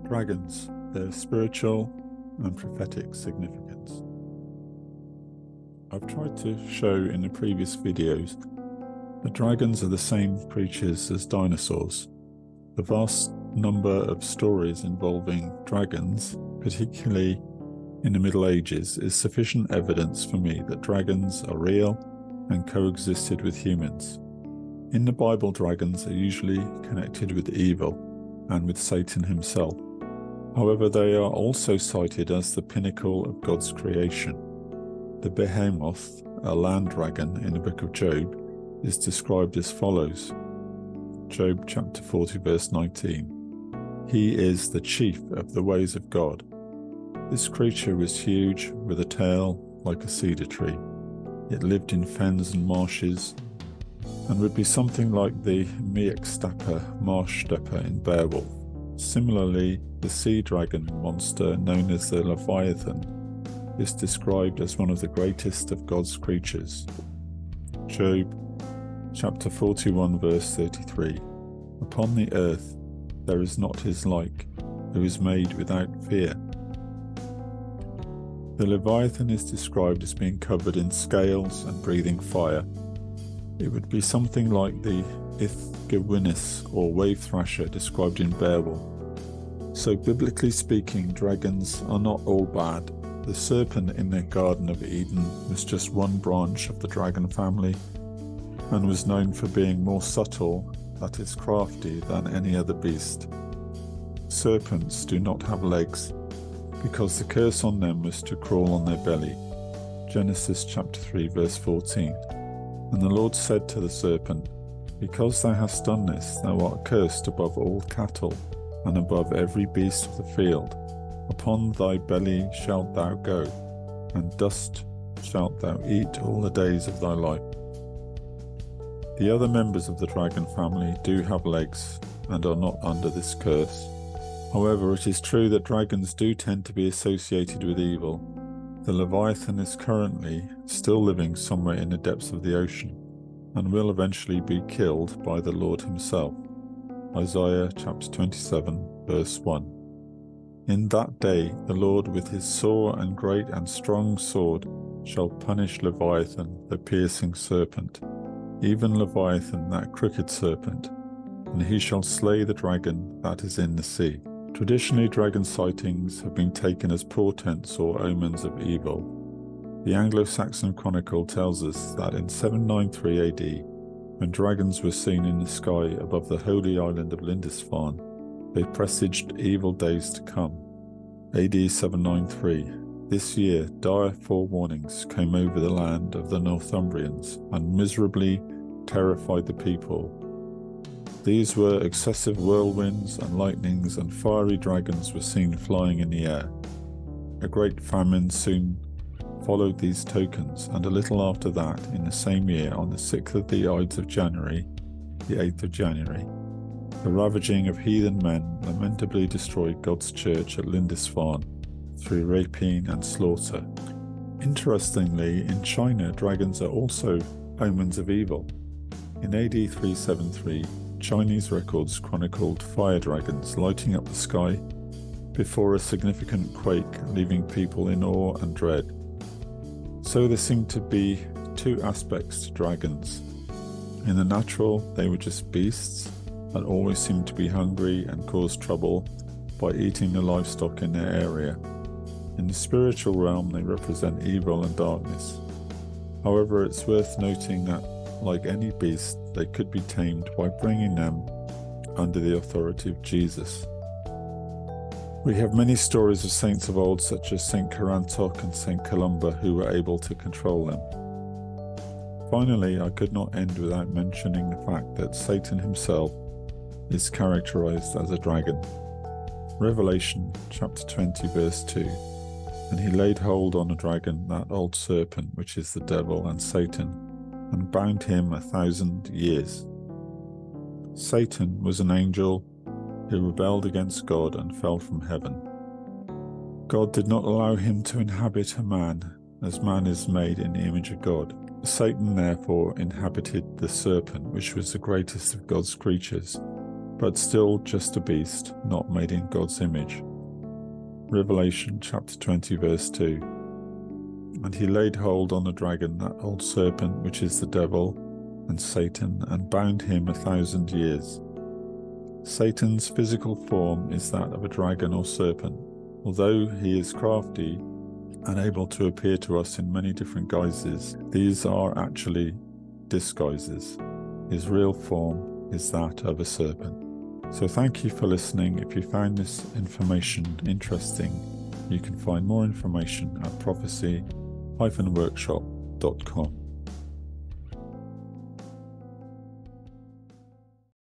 Dragons, their spiritual and prophetic significance. I've tried to show in the previous videos that dragons are the same creatures as dinosaurs. The vast number of stories involving dragons, particularly in the Middle Ages, is sufficient evidence for me that dragons are real and coexisted with humans. In the Bible, dragons are usually connected with evil and with Satan himself. However, they are also cited as the pinnacle of God's creation. The Behemoth, a land dragon in the book of Job, is described as follows. Job chapter 40 verse 19. He is the chief of the ways of God. This creature was huge, with a tail like a cedar tree. It lived in fens and marshes, and would be something like the mearcstapa, marshstepper in Beowulf. Similarly, the sea dragon monster known as the Leviathan is described as one of the greatest of God's creatures. Job chapter 41 verse 33. Upon the earth there is not his like, who is made without fear. The Leviathan is described as being covered in scales and breathing fire. It would be something like the Ithgewinnis or wave thrasher described in Beowulf. So biblically speaking, dragons are not all bad. The serpent in the Garden of Eden was just one branch of the dragon family and was known for being more subtle, that is crafty, than any other beast. Serpents do not have legs because the curse on them was to crawl on their belly. Genesis chapter 3 verse 14. And the Lord said to the serpent, because thou hast done this, thou art cursed above all cattle, and above every beast of the field. Upon thy belly shalt thou go, and dust shalt thou eat all the days of thy life. The other members of the dragon family do have legs, and are not under this curse. However, it is true that dragons do tend to be associated with evil. The Leviathan is currently still living somewhere in the depths of the ocean, and will eventually be killed by the Lord himself. Isaiah chapter 27 verse 1. In that day the Lord with his sore and great and strong sword shall punish Leviathan, the piercing serpent, even Leviathan, that crooked serpent, and he shall slay the dragon that is in the sea. Traditionally, dragon sightings have been taken as portents or omens of evil. The Anglo-Saxon Chronicle tells us that in 793 AD, when dragons were seen in the sky above the holy island of Lindisfarne, they presaged evil days to come. AD 793. This year, dire forewarnings came over the land of the Northumbrians and miserably terrified the people. These were excessive whirlwinds and lightnings, and fiery dragons were seen flying in the air. A great famine soon followed these tokens, and a little after that, in the same year, on the 6th of the Ides of January, the 8th of January, the ravaging of heathen men lamentably destroyed God's church at Lindisfarne through rapine and slaughter. Interestingly, in China, dragons are also omens of evil. In AD 373, Chinese records chronicled fire dragons lighting up the sky before a significant quake, leaving people in awe and dread. So there seemed to be two aspects to dragons. In the natural, they were just beasts that always seemed to be hungry and caused trouble by eating the livestock in their area. In the spiritual realm, they represent evil and darkness. However, it's worth noting that, like any beast, they could be tamed by bringing them under the authority of Jesus. We have many stories of saints of old, such as Saint Carantoc and Saint Columba, who were able to control them. Finally, I could not end without mentioning the fact that Satan himself is characterized as a dragon. Revelation chapter 20 verse 2. And he laid hold on a dragon, that old serpent, which is the devil and Satan, and bound him 1,000 years. Satan was an angel who rebelled against God and fell from heaven. God did not allow him to inhabit a man, as man is made in the image of God. Satan therefore inhabited the serpent, which was the greatest of God's creatures, but still just a beast, not made in God's image. Revelation chapter 20 verse 2. And he laid hold on the dragon, that old serpent, which is the devil and Satan, and bound him 1,000 years. Satan's physical form is that of a dragon or serpent. Although he is crafty and able to appear to us in many different guises, these are actually disguises. His real form is that of a serpent. So thank you for listening. If you found this information interesting, you can find more information at prophecy-workshop.com.